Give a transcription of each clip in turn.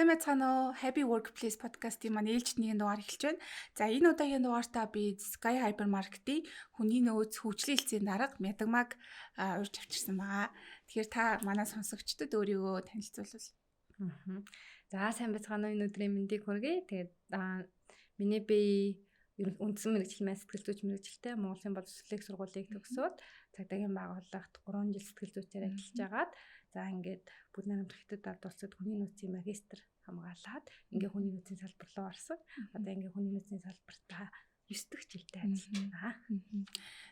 Сайн байцгаана уу? Happy Workplace podcast-ийн маань ээлжид нэгэн дугаар эхэлж байна. За энэ удаагийн дугаартаа би Sky Hypermarket-ийн хүний нөөц хөгжлийн хэлцээний дарга Мядагмаг урьж авчирсан байгаа. Тэгэхээр та манай сонсогчдод өөрийгөө танилцуулбал. За сайн байцгаана уу? Энэ өдрийн мэндийг хүргэе. Тэгээд миний би үндсэн мэргэжил маань сэтгэл зүйч мэргэжилтэй Монголын боловсролын сургуулийг төгсөөд цагдаагийн байгууллагт 3 жил сэтгэл зүйчээр ажиллаж агаад за ингээд Бүдний намтрах Хятад ард улсад хүний нөөцийн магистр хамгаалаад ингээ хүний нөөцийн салбар руу орсон. Одоо ингээ хүний нөөцийн салбартаа 9 дахь жилдээ ажиллаж байна.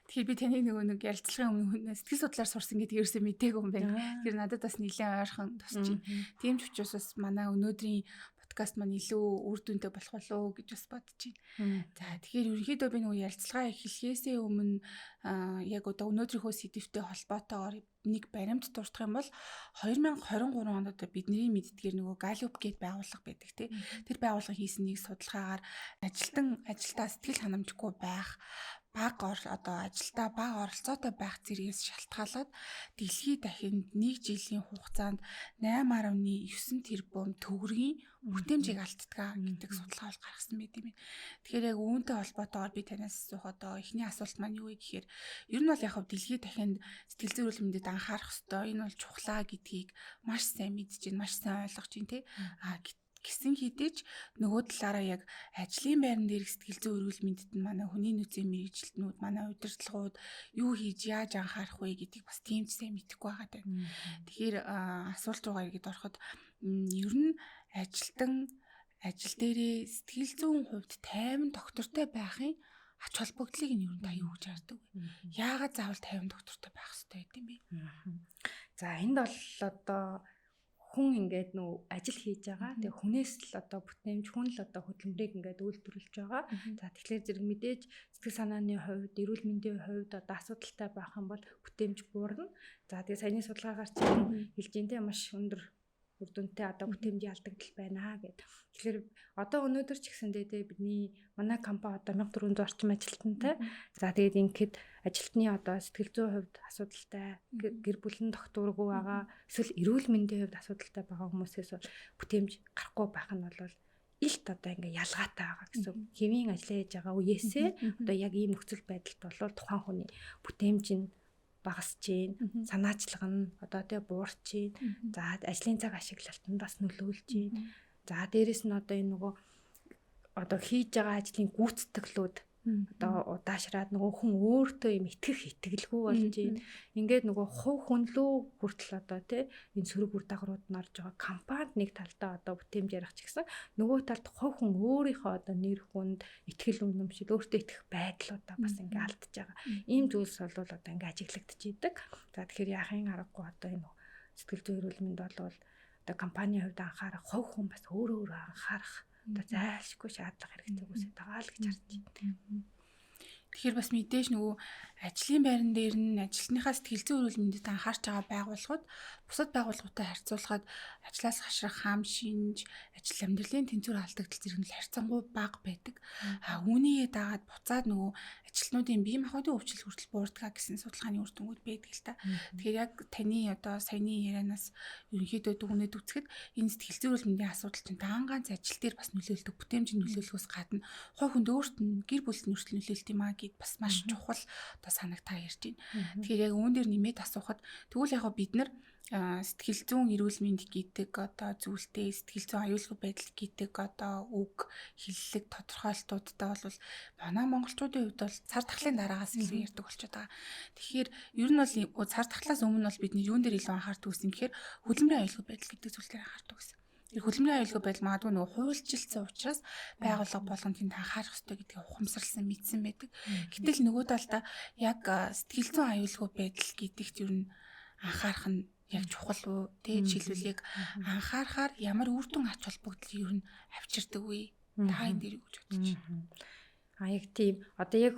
Тэгэхээр би таныг нэг ярилцлагын өмнө сэтгэл судлаар сурсан гэдгийг ерөөсөө мтээгүй юм байна. Тэр надад бас нэлээд ойрхон тусч байна. Тийм ч учраас бас манай өнөөдрийн подкаст маань илүү үр дүнтэй болох болов уу гэж бас бодож байна. За тэгэхээр ерөнхийдөө би нөгөө ярилцлага эхлэхээсээ өмнө яг одоо өнөөдрийнхөө сэдвтэй холбоотойгоор нэг баримт дурдах юм бол 2023 онд одоо бидний мэддгээр нөгөө Gallup гээд байгууллага байдаг тий. Тэр байгууллага хийсэн нэг судалгаагаар ажилтаа сэтгэл ханамжгүй байх ажилдаа бага оролцоотой байх зэрэгээс шалтгаалаад дэлхийд дахинд 1 жилийн хугацаанд 8.9 тэрбум төгрөгийн бүтээмжийг алддаг гэдэг судалгаа гаргасан байт юм. Тэгэхээр яг үүнтэй холбоотойгоор би танаас асуух одоо эхний асуулт маань юу вэ гэхээр ер нь бол яг дэлхийд дахинд сэтгэл зүйн эрүүл мэндэд анхаарах ёстой. Энэ бол чухлаа гэдгийг маш сайн мэдж байна, маш сайн ойлгож байна тий. Гэсэн хэдий ч нөгөө талаараа яг ажлын байран дээр сэтгэл зүйн эрүүл мэндэд нь манай хүний нөөцийн мэргэжилтнүүд, манай удирдлагууд юу хийж яаж анхаарах вэ гэдгийг бас тийм ч сайн мэдэхгүй байгаа даа. Тэгэхээр асуулт руугаа иргэд ороход ер нь ажил дээрээ сэтгэл зүйн хувьд тайван доктортой байхын ач холбогдлыг нь ер нь та юу гэж хардаг вэ? Яагаад заавал тайван доктортой байх хэрэгтэй гэдэм бэ? За энд бол одоо хүн ингээд нөө ажил хийж байгаа. Тэгээ хүнээс л одоо бүтээмж, хүн л одоо хөдөлмөрийг ингээд үйлдвэрлэж байгаа. За тэгэхээр зэрэг мэдээж сэтгэл санааны хувьд, эрүүл мэндийн хувьд одоо асуудалтай байх юм бол бүтээмж буурна. За тэгээ саяны судалгаагаар чинь хэлж дээ маш өндөр үр дүнтэй одоо бүтээмжийн алдагдал байна гэд. Тэгэхээр одоо өнөөдөр ч гэсэндээ бидний манай компани одоо 1400 орчим ажилтнтай. За тэгээд ингээд ажилтны одоо сэтгэл зүйн хувьд асуудалтай, гэр бүлийн тогтворгүй байгаа, эсвэл эрүүл мэндийн хувьд асуудалтай байгаа хүмүүсээс бүтээмж гарахгүй байх нь бол илт одоо ингээ ялгаатай байгаа гэсэн. Хэвийн ажиллаж хийж байгаа үеэсээ одоо яг ийм нөхцөл байдалд бол тухайн хүний бүтээмж нь багасж гин, санаачлага нь одоо тэ буурч гин. За ажлын цаг ашиглалтанд бас нөлөөлж гин. За дээрэс нь одоо энэ нөгөө одоо хийж байгаа ажлын гүйцэтгэлүүд одоо удаашраад нөгөө хүн өөртөө юм итгэлгүй болж гин. Ингээд нөгөө хувь хүн лөө хүртэл одоо тэ энэ сөрөг үр дагаврууд нь орж байгаа компанид нэг талдаа одоо бүтээмж ярих ч гэсэн нөгөө талд хувь хүн өөрийнхөө одоо нэр хүнд итгэл үнэмшил өөртөө итгэх байдлуудаа бас ингээд алдаж байгаа. Ийм зүйлс бол одоо ингээд ажиглагдаж идэг. За тэгэхээр яахын аргагүй одоо энэ сэтгэл зүйн эрүүл мэнд бол одоо компанийн хувьд анхаарах, хувь хүн бас өөрөө анхаарах одоо зайлшгүй шаардлага хэрэгтэй үсэт байгаа л гэж харж байна. Тэгэхээр бас мэдээж нөгөө ажлын байран дээр нь ажилтныхаа сэтгэл зүйн эрүүл мэндэд анхаарч байгаа байгууллагууд бусад байгууллагуудтай харьцуулахад ажлаас хашрах хам шинж, ажил амьдралын тэнцвэр алдагдал зэрэг нь харьцангуй бага байдаг. Үүнийгээ дагаад буцаад нөгөө ажилтнуудын бие махбодын өвчлөл хүртэл буурдаг гэсэн судалгааны үр дүнгууд байдаг л та. Тэгэхээр яг таны одоо саяны ярианаас ерөнхийдөө дүгнээд үзэхэд энэ сэтгэл зүйн эрүүл мэндийн асуудал чинь даангаанц ажил дээр бас нөлөөлдөг, бүтээмжийн нөлөөлөхөөс гадна хувь хүнд өөрт нь гэр бүлд нь хүртэл нөлөөлт юм аа гэд бас маш чухал одоо санагтаа ярьж байна. Тэгэхээр яг үүн дээр нэмээд асуухад тэгвэл яг бид нар сэтгэл зүйн эрүүл мэнд гэдэг одоо зүйлтэй сэтгэл зүйн аюулгүй байдал гэдэг одоо үг хэллэг тодорхойлолтуудтай бол манай монголчуудын хувьд бол цар тахлын дараагаас илүү ярьдаг болчиход байгаа. Тэгэхээр ер нь бол цар тахлаас өмнө бол бидний юун дээр илүү анхаардаг гэсэн гэхээр хөдөлмөрийн аюулгүй байдал гэдэг зүйл дээр анхаардаг гэсэн. Хөдөлмөрийн аюулгүй байдал магадгүй нөгөө хуульчилсан учраас байгууллага болгонд тэнд анхаарах хэрэгтэй гэдгийг ухамсарласан мэдсэн байдаг. Гэтэл нөгөө талдаа яг сэтгэл зүйн аюулгүй байдал гэдэгт ер нь анхаарах нь яг чухал уу? Тэ жишээлбэл яг анхаарахаар ямар үр дүн ач холбогдол ер нь авчирдаг вэ? Та энэ дээр юу гэж бодож байна? Яг тийм. Одоо яг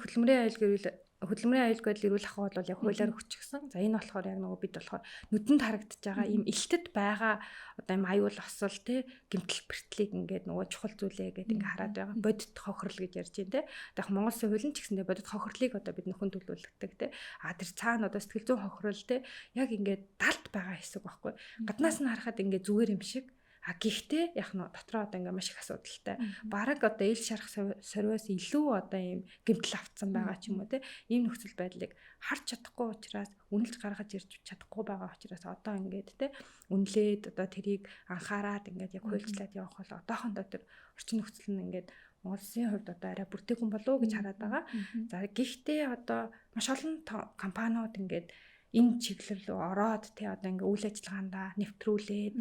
хөдөлмөрийн аюулгүй байдал эрүүл ахуй бол яг хуулиар өгчихсөн. За энэ болохоор яг нөгөө бид болохоор нүдэнд харагдаж байгаа ийм элтэд байгаа одоо ийм аюул осол тий гэмтэл бэртлийг ингээд нөгөө чухал зүйлээ гэдэг ингээд хараад байгаа. Бодит хохирол гэж ярьж байна тий. Яг Монгол Улсын хуулийн ч гэсэндээ бодит хохирлыг одоо бид нөхөн төлөвлөгдөг тий. Тэр цаана одоо сэтгэл зүйн хохирол тий яг ингээд далд байгаа хэсэг байхгүй. Гаднаас нь харахад ингээд зүгээр юм шиг Гэхдээ яг нь дотроо одоо ингээ маш их асуудалтай. Бараг одоо ил шарах сориоос илүү одоо ийм гэмтэл автсан байгаа ч юм уу те. Ийм нөхцөл байдлыг харж чадахгүй учраас үнэлж гаргаж ирж чадахгүй байгаа учраас одоо ингээд те үнэлээд одоо тэрийг анхаарад ингээд яг хуульчлаад явах бол одоохондоо тэр орчин нөхцөл нь ингээд Монголын хувьд одоо арай бүртгэгүн болов уу гэж хараад байгаа. За гэхдээ одоо маш олон компаниуд ингээд энэ чиглэл рүү ороод тий одоо ингээ үйл ажиллагаандаа нэвтрүүлээд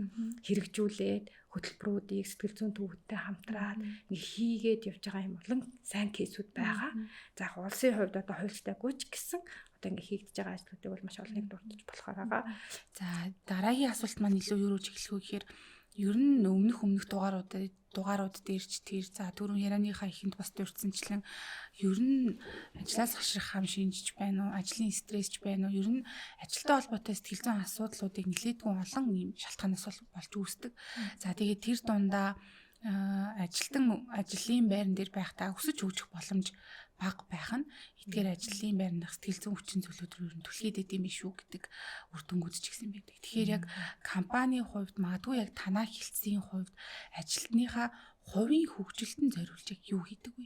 хэрэгжүүлээд хөтөлбөрүүдийг сэтгэл зүйн төвөдтэй хамтраад ингээ хийгээд явж байгаа юм болон сайн кейсүүд байгаа. За яг улсын хувьд одоо хуульчтайгүй ч гэсэн одоо ингээ хийгдэж байгаа ажлуудыг бол маш олныг дурдж болохоор байгаа. За дараагийн асуулт маань илүү юу гэж эхлэх вэ гэхээр ер нь өмнөх дугаарууд дээр ч тэр за түрүүн ярианыхаа ихэнд бас дурдсанчлан ер нь ажлаас хашрах хам шинжиж байна уу, ажлын стресс ч байна уу, ер нь ажилтай холбоотой сэтгэл зүйн асуудлуудыг нэлээдгүй олон юм шалтгаанаас болж үүсдэг. За тэгээд тэр дундаа ажлын байран дээр байхдаа өсөж хөгжих боломж бага байх нь эдгээр ажлын байрных сэтгэл зүйн хүчин зүйлүүд рүү ер нь түлхээд идэм биш үү гэдэг үр дүнгууд ч гэсэн байдаг. Тэгэхээр яг компанийн хувьд магадгүй яг танаа хэлтсийн хувьд ажилтныхаа хувийн хөгжилтөнд зориулж юу хийдэг вэ?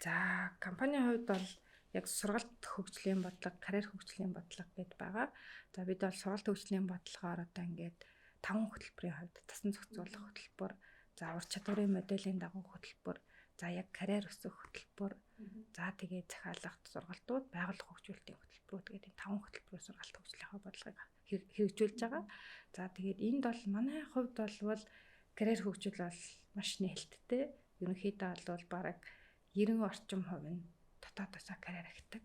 За компанийн хувьд бол яг сургалт хөгжлийн бодлого, карьер хөгжлийн бодлого гэдээ байгаа. За бид бол сургалт хөгжлийн бодлогоор одоо ингээд 5 хөтөлбөрийн хувьд тасан зохицуулах хөтөлбөр, за ур чадварын моделийн дагуу хөтөлбөр, за яг карьер өсөх хөтөлбөр, за тэгээд захиалгах сургалтууд, байгууллага хөгжүүлэлтийн хөтөлбөрүүд гэдэг 5 хөтөлбөрөөр сургалт хөгжлийнхаа бодлогыг хэрэгжүүлж байгаа. За тэгээд энд бол манай хувьд бол карьер хөгжил бол маш нээлттэй. Ерөнхийдөө бол бараг 90% орчим нь дотоодосоо карьер ахидаг.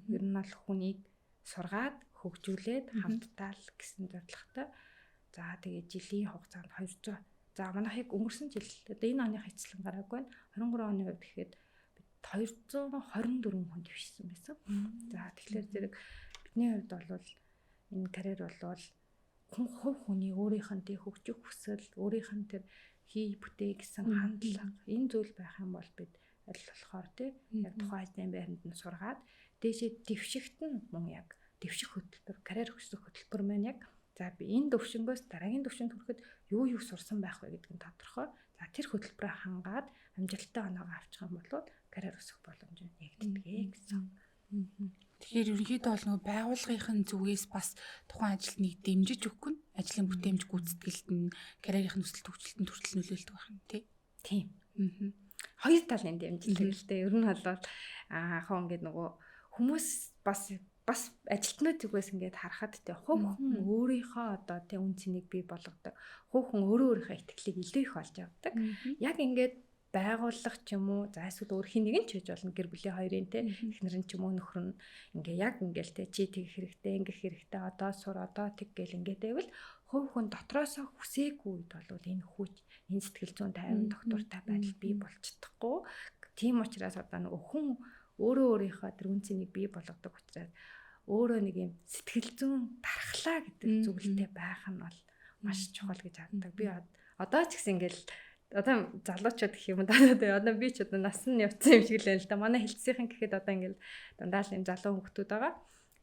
Ер нь бол хүнийг сургаад хөгжүүлээд хамттаал гэсэн зорилготой. За тэгээд жилийн хугацаанд 200. За манайхыг өнгөрсөн жил одоо энэ оны хэцлэн гараагүй 23 оны хувьд гэхэд бид 224 хүнд дэвшсэн байсан. За тэгэхээр зэрэг бидний хувьд бол энэ карьер бол хувь хүний өөрийнх нь тэг хөгжих хүсэл, өөрийнх нь тэр хий бүтээ гэсэн хандлага энэ зүйл байх юм бол бид аль болохоор тэг яг тухайн ажлын байранд нь сургаад дээшээ дэвшигт нь мөн яг дэвших хөтөлбөр, карьер өсөх хөтөлбөр маань яг за би энэ төвшингөөс дараагийн төвшөнд хүрэхэд юу сурсан байх вэ гэдэг нь тодорхой. За тэр хөтөлбөрөө хангаад амжилттай оноогоо авчих юм бол карьер өсөх боломж нэгддэг гэсэн. Тэгэхээр ерөнхийдөө бол нөгөө байгууллагын зүгээс бас тухайн ажилтныг дэмжиж өгөх нь ажлын бүтээмж гүйцэтгэлд нь карьерийн өсөлт хөгжилтөнд хүртэл нөлөөлдөг байх юм тийм. Хоёр талын дэмжлэг л дээ. Ер нь бол хаа ингээд нөгөө хүмүүс бас ажилтнууд зүгээс ингээд харахад те хувь хүн өөрийнхөө одоо те үн цэнийг бий болгодог. Хувь хүн өөрийнхөө итгэлийг илүү их олж авдаг. Яг ингээд байгууллага ч юм уу за эсвэл өөр хин нэгэн ч хийж болно гэр бүлийн хоёрын те эхнэр нь ч юм уу нөхөр нь ингээ яг ингээл те чи тэг хэрэгтэй ингэх хэрэгтэй одоо сур одоо тэг гэл ингээд байвал хувь хүн дотроосоо хүсээгүй үед бол энэ хүч энэ сэтгэл зүйн тайван доктортай байдал бий болж чадахгүй. Тийм учраас одоо нөгөө хүн өөрийнхөө тэр үн цэнийг бий болгодог учраас өөрөө нэг юм сэтгэл зүйн дархлаа гэдэг зүйлтэй байх нь бол маш чухал гэж хардаг. Би одоо ч гэсэн ингээл одоо залуучууд гэх юм одоо би ч одоо нас нь явцсан юм шиг л байна л да. Манай хэлтсийнхэн гэхэд одоо ингээл дандаа л юм залуу хүмүүс байгаа.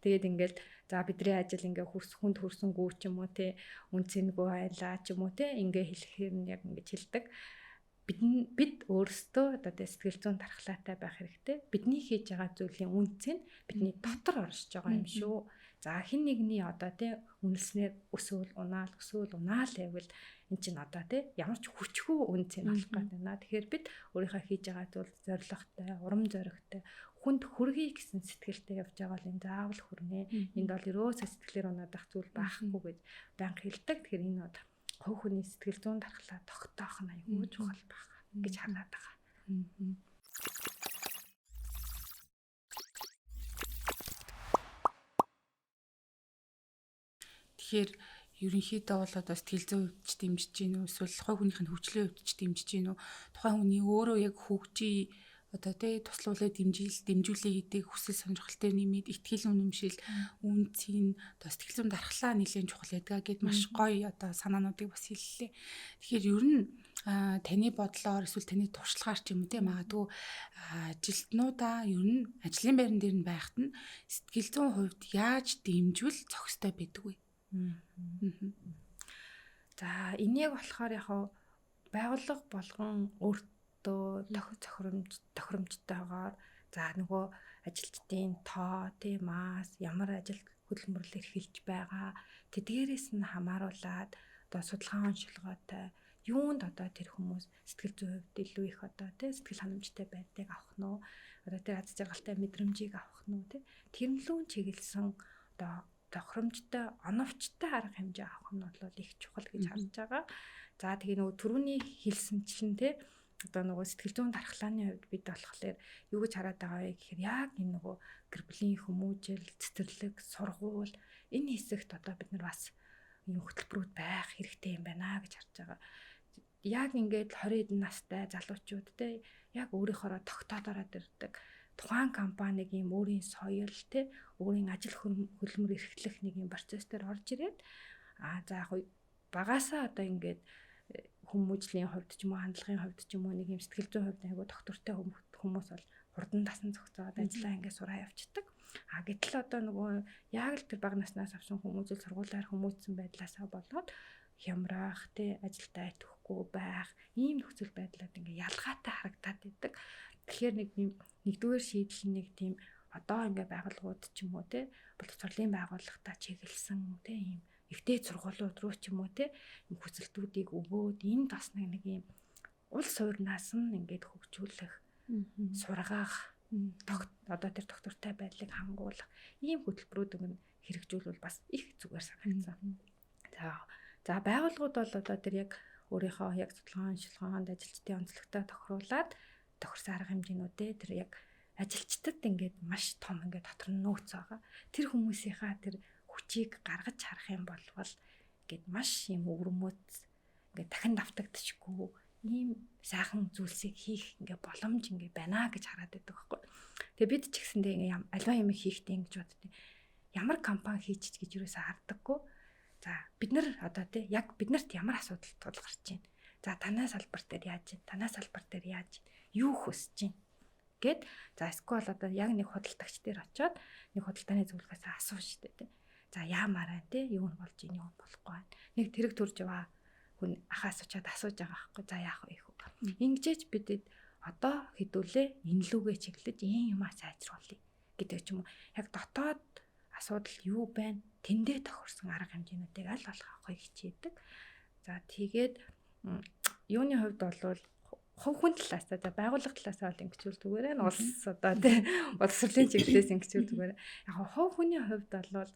Тэгээд ингээл за бидний ажил ингээ хүнд хөрсөнгүү ч юм уу те үнцэнгүй байлаа ч юм уу те ингээ хэлэхээр нь яг ингэж хэлдэг. Бид өөрсдөө одоо сэтгэл зүйн дархлаатай байх хэрэгтэй. Бидний хийж байгаа зүйлийн үнц нь бидний дотор оршиж байгаа юм шүү. За хин нэгний одоо те үнэлснээр өсөөл унаал байвал эн чинь одоо те ямар ч хүчгүй үнц нь болох гэдэг байна. Тэгэхээр бид өөрийнхөө хийж байгаа зүйл зоригтой, урам зоригтой, хүнд хүргэе гэсэн сэтгэлтэй явж байгаа бол энэ заавал хүрнэ. Энд бол ерөөсөө сэтгэлээр унаадах зүйл байхгүй гэж банк хэлдэг. Тэгэхээр энэ бол хувь хүний сэтгэл зүйн дархлаа тогтоох нь аюул чухал байна гэж хараад байгаа. Тэгэхээр ерөнхийдөө бол одоо сэтгэл зүйн хувьд ч дэмжиж гин үү эсвэл хувь хүнийх нь хөгжлийн хувьд ч дэмжиж гин үү тухайн хүний өөрөө яг хөгжиж одоо тий туслуулаад дэмжүүлээ гэдэг хүсэл сонирхол төр нэмээд ихтгэл үнэмшил үнцийн одоо сэтгэл зүйн дархлаа нэлээд чухал байдаг гэд маш гоё одоо санаануудыг бас хэллээ. Тэгэхээр ер нь таны бодлоор эсвэл таны туршлагаар ч юм уу тий магадгүй ажилтнуудаа ер нь ажлын байран дээр нь байхад нь сэтгэл зүйн хувьд яаж дэмжвэл зохистой байдаг вэ? За энийг болохоор яг байгууллага болгон өөртөө тохиромжтойгоор за нөгөө ажилчдын тоо, мас, ямар ажил хөдөлмөрлөөр эхэлж байгаа тэдгээрээс нь хамааруулаад одоо судалгаа онцлогоотой юунд одоо тэр хүмүүс сэтгэл зүйн хувьд илүү их одоо сэтгэл ханамжтай байдгийг авах нь уу одоо тэр аз жаргалтай мэдрэмжийг авах нь уу тэрнлүүн чиглэсэн одоо тохиромжтой оновчтой арга хэмжээ авах нь бол их чухал гэж харж байгаа. За тэгээ нөгөө түрүүний хэлсэнчлэн одоо нөгөө сэтгэл зүйн дархлааны хувьд бид болохоор юу гэж хараад байгаа вэ гэхээр яг энэ нөгөө гэр бүлийн хүмүүжил, цэцэрлэг, сургууль энэ хэсэгт одоо бид нар бас юм хөтөлбөрүүд байх хэрэгтэй юм байна гэж харж байгаа. Яг ингээд 20 эдэн настай залуучууд яг өөрийнхөө тогтоод ороод ирдэг тухайн компаниг юм өөрийн соёл өөрийн ажил хөдөлмөр эрхлэх нэг юм процесс дээр орж ирээд за яг багасаа одоо ингээд хүмүүжлийн хувьд ч юм уу хандлагын хувьд ч юм уу нэг юм сэтгэл зүйн хувьд айгуу доктортой хүмүүс бол хурдан дасан зохицоод ажиллаа ингээд сураа явчихдаг. Гэтэл одоо нөгөө яг л тэр бага наснаас авсан хүмүүжил сургуулиар хүмүүжсэн байдлаасаа болоод хямрах ажилдаа итгэхгүй байх ийм нөхцөл байдлаад ингээд ялгаатай харагдаад идэг. Тэгэхээр нэгдүгээр шийдэл нэг тийм одоо ингээд байгууллагууд ч юм уу боловсролын байгууллагатай чиглэсэн ийм ихтэй сургуулиуд руу ч юм уу юм хүсэлтүүдийг өгөөд энд бас нэг юм улс суурнаас нь ингээд хөгжүүлэх сургаах одоо тэр доктортой байдлыг хангуулах ийм хөтөлбөрүүд хэрэгжүүлвэл бас их зүгээр санагдсан. За байгууллагууд бол одоо тэр яг өөрийнхөө яг судалгааны онцлогоонд ажилчдын онцлогтой тохируулаад тохирсон арга хэмжээнүүдээ тэр яг ажилчдад ингээд маш том ингээд дотор нь нөөц байгаа. Тэр хүмүүсийнхаа тэр хүчийг гаргаж харах юм бол ингээд маш юм өвөрмөц ингээд дахин давтагдчихгүй ийм сайхан зүйлсийг хийх ингээд боломж ингээд байна гэж хараад байдаг байхгүй. Тэгээ бид ч гэсэндээ ингээд аливаа юм хийхдээ ингэж боддیں۔ Ямар компани хийчих гэж юусаа хардаггүй. За бид нар одоо яг биднэрт ямар асуудал тулгарч байна. За танай салбар дээр яаж байна? Танай салбар дээр яаж юу хүсэж байна гэд за эсвэл одоо яг нэг худалдагч дээр очиод нэг худалдааны зөвлөгөөс асууж штэ за яамаараа юу нь болж ийн юу болохгүй байна. Нэг тэрэг төрж яваа хүн ахаас очиод асууж байгаа байхгүй. За яах вэ хөө. Ингэжээч бидэд одоо хэдүүлээ энэ лүгээ чиглэж ийм юмаа сайжруулъя гэдэг ч юм уу. Яг дотоод асуудал юу байна? Тэндээ тохирсон арга хэмжээнүүдийг аль болох авахыг хичээдэг. За тэгээд юуны хувьд бол хувь хүн талаас за байгууллага талаасаа бол ингэчүүл зүгээрээ улс одоо боловсролын чиглэлээс ингэчүүл зүгээрээ яг хувь хүний хувьд бол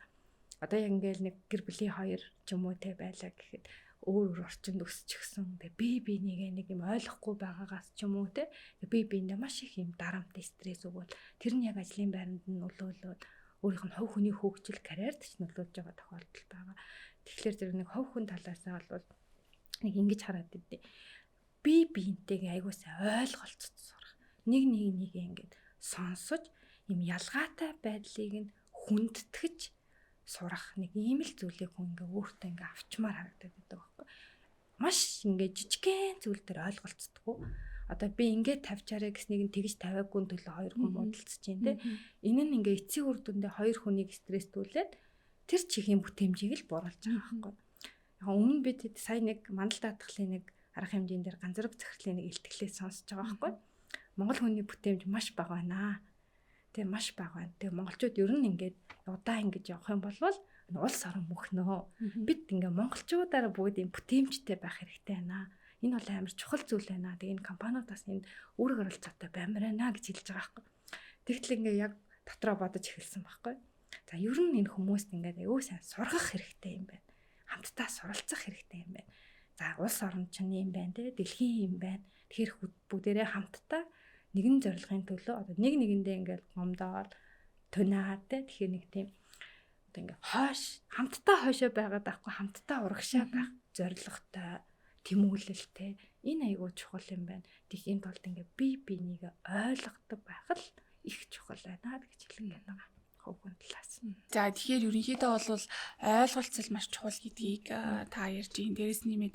одоо яг ингээл нэг гэр бүлийн хоёр ч юм уу байлаа гэхэд өөр орчинд өсчихсөн бие бинийгээ нэг юм ойлгохгүй байгаагаас ч юм уу бие биендээ маш их юм дарамт стресс өгвөл тэр нь яг ажлын байранд нь нөлөөлөд өөрийнх нь хувь хүний хөгжил карьерт ч нөлөөлж байгаа тохиолдол байгаа. Тэгэхээр тэр нэг хувь хүн талаасаа бол нэг ингэж хараад идэв. Бие биентэйгээ айгуу сайн ойлголцож сурах. Нэг ингээд сонсож юм ялгаатай байдлыг нь хүндэтгэж сурах нэг ийм л зүйлийг хүн ингээ өөртөө ингээ авчмаар харагдаад байдаг байхгүй. Маш ингээ жижигхэн зүйл төр ойлголцдоггүй. Одоо би ингээ тавьчаарэ гэснийг нь тэгж тавиагүй төлөө хоёр хүн бодолцож байна те. Энэ нь ингээ эцсийн үр дүндээ хоёр хүнийг стресстүүлээд тэр чихийн бүтээмжийг л бууруулж байгаа байхгүй. Яг өмнө бид сая нэг мандал даатгалын нэг арга хэмжээнд дээр ганцраг захирлын нэг илтгэлээ сонсож байгаа байхгүй. Монгол хүний бүтээмж маш бага байна. Тэг маш бага байна. Тэг монголчууд ер нь ингээд удаа ингэж явах юм бол улс орон мөхнөө. Бид ингээ монголчуудаараа бүгд юм бүтээмжтэй байх хэрэгтэй байна. Энэ бол амар чухал зүйл байна. Тэг энэ компаниуд бас энд үүрэг оролцоотой баймар байна гэж хэлж байгаа байхгүй. Тэгтэл ингээ яг дотроо бодож эхэлсэн байхгүй. За ер нь энэ хүмүүст ингээ аюу сайн сургах хэрэгтэй юм байна. Хамтдаа суралцах хэрэгтэй юм байна. За улс орон чинь юм байна те дэлхийн юм байна. Тэгэхээр бүгдээрээ хамтдаа нэгэн зорилгын төлөө одоо нэгэндээ ингээд гомдоод тунаад те тэгэхээр нэг тийм одоо ингээд хойш хамтдаа хойшоо байгаад байхгүй хамтдаа урагшаа байх зорилготой тэмүүлэлтэй энэ айгүй чухал юм байна. Тэгэх энэ тулд ингээд бие бинийгээ ойлгодог байх л их чухал байна гэж хэлгээд байгаа. Хувийн талаас. За тэгэхээр ерөнхийдөө бол ойлголцол маш чухал гэдгийг та ярьж байгаа. Дээрээс нэмээд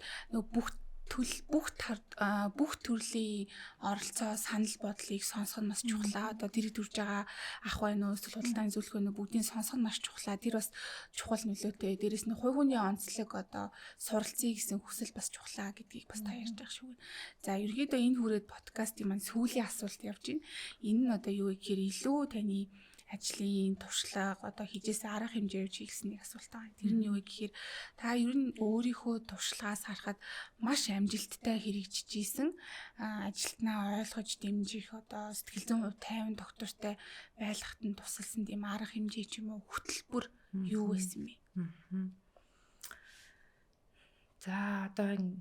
бүх бүх төрлийн оролцоо санал бодлыг сонсох нь маш чухал. Одоо тэр төрж байгаа ах байна уу, эсвэл худалдааны зөвлөх байна уу, бүгдийг сонсох нь маш чухал. Тэр бас чухал нөлөөтэй. Дээрээс нь хувь хүний онцлог одоо суралцъя гэсэн хүсэл бас чухал гэдгийг бас та ярьж байгаа шүү. За ерөнхийдөө энэ хүрээд подкастын маань сүүлийн асуулт явж байна. Энэ нь одоо юу гэхээр илүү таны ажлын туршлага одоо хийжсэн арга хэмжээ явж хийсэн нэг асуулт байгаа. Тэр нь юу вэ гэхээр та ер нь өөрийнхөө туршлагаас харахад маш амжилттай хэрэгжиж ийсэн ажилтнаа ойлгож дэмжих одоо сэтгэл зүйн хувь тайван доктортой байлгахад нь тусалсан тийм арга хэмжээ ч юм уу хөтөлбөр юу байсан бэ? За одоо энэ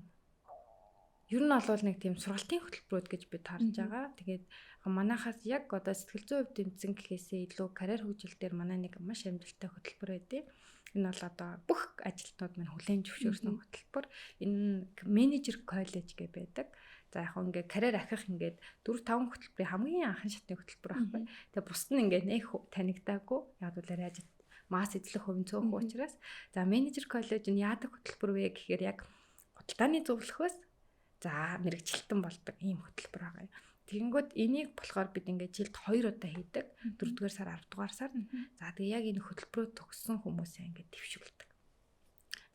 ер нь бол нэг тийм сургалтын хөтөлбөрүүд гэж бид харж байгаа. Тэгээд манайхаас яг одоо сэтгэл зүйн хувьд тэмцэн гэхээсээ илүү карьер хөгжил дээр манай нэг маш амжилттай хөтөлбөр байдیں۔ Энэ бол одоо бүх ажилтнууд маань хүлээн зөвшөөрсөн хөтөлбөр. Энэ менежер коллеж гэж байдаг. За яг ингээ карьер ахих ингээд 4-5 хөтөлбөрийн хамгийн анхны шатны хөтөлбөр байхгүй. Тэгээд бусд нь ингээ нэг танигдаагүй. Яг бол арай масс эзлэх хувийн цөөхөн учраас за менежер коллеж нь яадаг хөтөлбөр вэ гэхээр яг худалдааны зөвлөхөөс за мэрэгчлэлтэн болдог ийм хөтөлбөр байгаа юм. Тэгэнгүүт энийг болохоор бид ингээд жилд 2 удаа хийдэг. 4-р сар, 10-р сар. За тэгээ яг энэ хөтөлбөрөөр төгссөн хүмүүсээ ингээд дэвшүүлдэг.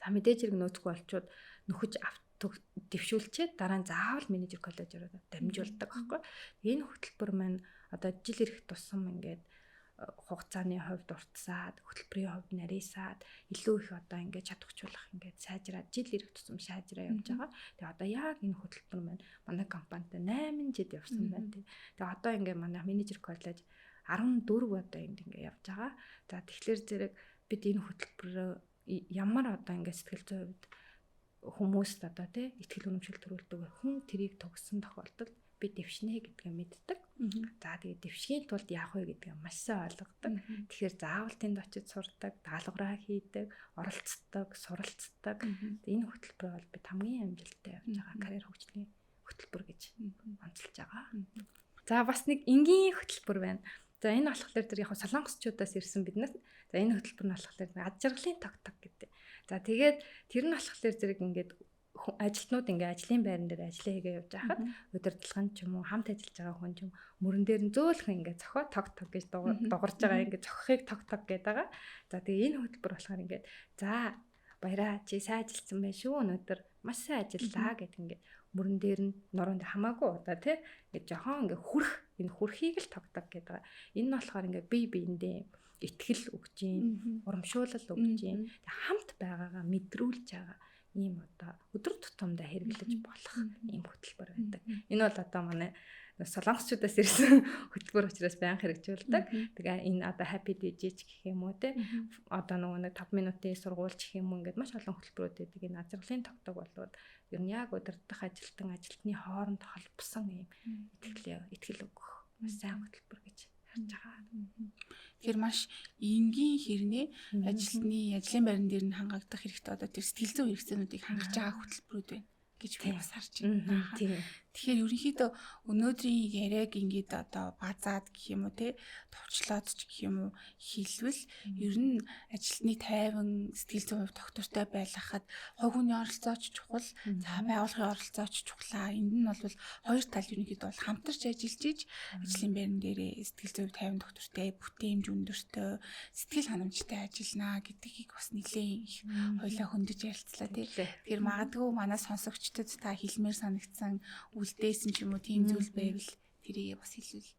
За мэдээж хэрэг нөөцгүй олчууд нөхөж дэвшүүлчихэд дараа нь заавал менежер коллежоор дамжуулдаг байхгүй. Энэ хөтөлбөр маань одоо жил ирэх тусам ингээд хугацааны хувьд уртсаад, хөтөлбөрийн хувьд нарийсаад илүү их одоо ингээд чадварчлах ингээд сайжраад жил ирэх тусам сайжраа явж байгаа. Тэгээ одоо яг энэ хөтөлбөр маань манай компанитай 8 жил явсан байна. Тэгээ одоо ингээд манай менежер коллеж 14 одоо энд ингээд явж байгаа. За тэгэхээр зэрэг бид энэ хөтөлбөрөөр ямар одоо ингээд сэтгэл зүйн хувьд хүмүүст одоо тий ихтгэл үнэмшил төрүүлдэг хүн тэрийг тогссон тохиолдолд би дэвшнэ гэдгээ мэддэг. За тэгээд дэвшгийн тулд яах вэ гэдгээ маш сайн ойлгодог. Тэгэхээр заавал тэнд очиж сурдаг, даалгавраа хийдэг, оролцдог, суралцдаг. Энэ хөтөлбөр бол бид хамгийн амжилттай явж байгаа карьер хөгжлийн хөтөлбөр гэж онцолж байгаа. За бас нэг энгийн хөтөлбөр байна. За энэ болохоор тэр яг солонгосчуудаас ирсэн биднээс. За энэ хөтөлбөр нь болохоор ад жаргалын тогтог гэдэг. За тэгээд тэр нь болохоор зэрэг ингээд ажилтнууд ингээ ажлын байран дээр ажиллаа хийгээ явж байхад удирдлагын ч юм уу хамт ажиллаж байгаа хүн ч юм мөрөн дээр нь зөөлхөн ингээ цохоо тог гэж дугарж байгаа ингээ цохихыг тог гэдэг байгаа. За тэгээ энэ хөтөлбөр болохоор ингээ за баяраа чи сайн ажилласан байх шүү өнөөдөр маш сайн ажиллаа гэдэг ингээ мөрөн дээр нь нуруунд хамаагүй удаа тий ингээ жохон ингээ хүрх энэ хүрхийг л тогтдог гэдэг. Энэ нь болохоор ингээ бие биендээ итгэл өгж гин урамшуулал өгж гин хамт байгаагаа мэдрүүлж байгаа ийм одоо өдөр тутамдаа хэрэглэж болох ийм хөтөлбөр байдаг. Энэ бол одоо манай солонгосчуудаас ирсэн хөтөлбөр учраас байнга хэрэгжүүлдэг. Тэгээ энэ одоо happy digit гэх юм уу те одоо нөгөө 5 минутын сургуульч гэх юм уу ингээд маш олон хөтөлбөрүүд байдаг. Энэ ажиглалын тогтог болоод ер нь яг удирдах ажилтан ажилтны хооронд холбосон ийм итгэл өгөх маш сайн хөтөлбөр гэж харж байгаа. Тэгэхээр маш энгийн хэрнээ ажлын байран дээр нь хангагдах хэрэгтэй одоо тэр сэтгэл зүйн хэрэгцээнүүдийг хангаж байгаа хөтөлбөрүүд байна гэж би бас харж байна. Тэгэхээр ерөнхийдөө өнөөдрийн яриаг ингээд одоо базаад гэх юм уу те товчлоод ч гэх юм уу хэлвэл ер нь ажилтны тайван сэтгэл зүйн хувь доктортой байлгахад хувь хүний оролцоо ч чухал, за байгууллагын оролцоо ч чухлаа. Энд нь бол хоёр тал ерөнхийдөө бол хамтарч ажиллаж иж ажлын байран дээрээ сэтгэл зүйн тайван доктортой, бүтээмж өндөртэй, сэтгэл ханамжтай ажиллана гэдгийг бас нэлээд их хоёлаа хөндөж ярилцлаа те. Тэгэхээр магадгүй манай сонсогчдод та хэлмээр санагдсан үлдээсэн ч юм уу тийм зүйл байвал тэрийг бас хэлвэл.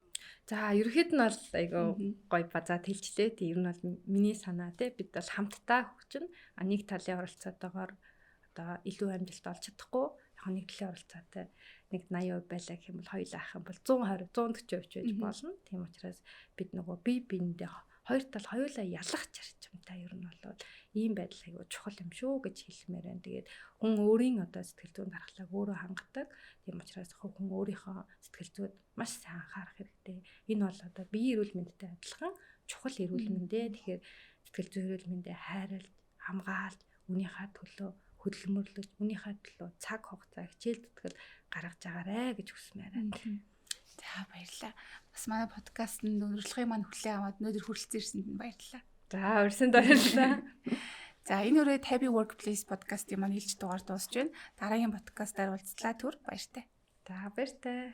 За ерөөд нь бол айгаа гоё базаад хэлчлээ. Тэг ер нь бол миний санаа те бид бол хамтдаа хөгжин нэг талын оролцоотойгоор одоо илүү амжилт олж чадахгүй яг нэг талын оролцоотой нэг 80% байлаа гэх юм бол хоёулаа ах юм бол 120 140% байж болно. Тийм учраас бид нөгөө бие биендээ хоёр тал хоёулаа ялах зарчимтай ер нь бол ийм байдал айгүй чухал юм шүү гэж хэлмээр байна. Тэгээд хүн өөрийн одоо сэтгэл зүйн дархлааг өөрөө хангадаг. Тийм учраас хүн өөрийнхөө сэтгэл зүйд маш сайн анхаарах хэрэгтэй. Энэ бол одоо биеийн эрүүл мэндтэй адилхан чухал эрүүл мэндэ. Тэгэхээр сэтгэл зүйн эрүүл мэндэ хайрлаж, хамгаалж, үнийхээ төлөө хөдөлмөрлөж, үнийхээ төлөө цаг хугацаа хичээл зүтгэл гаргаж агаарэ гэж хүсмээр байна. За баярлалаа. Бас манай подкастт өндөрлөгөө маань хүлээн аваад өнөөдөр хүрэлцэн ирсэнд нь баярлалаа. За урьсанд баярлалаа. За энэ өрөөд Happy Workplace podcast-ийн маань хэлж дугаар дуусж байна. Дараагийн подкастаар уулзлаа түр баяртай. За баяртай.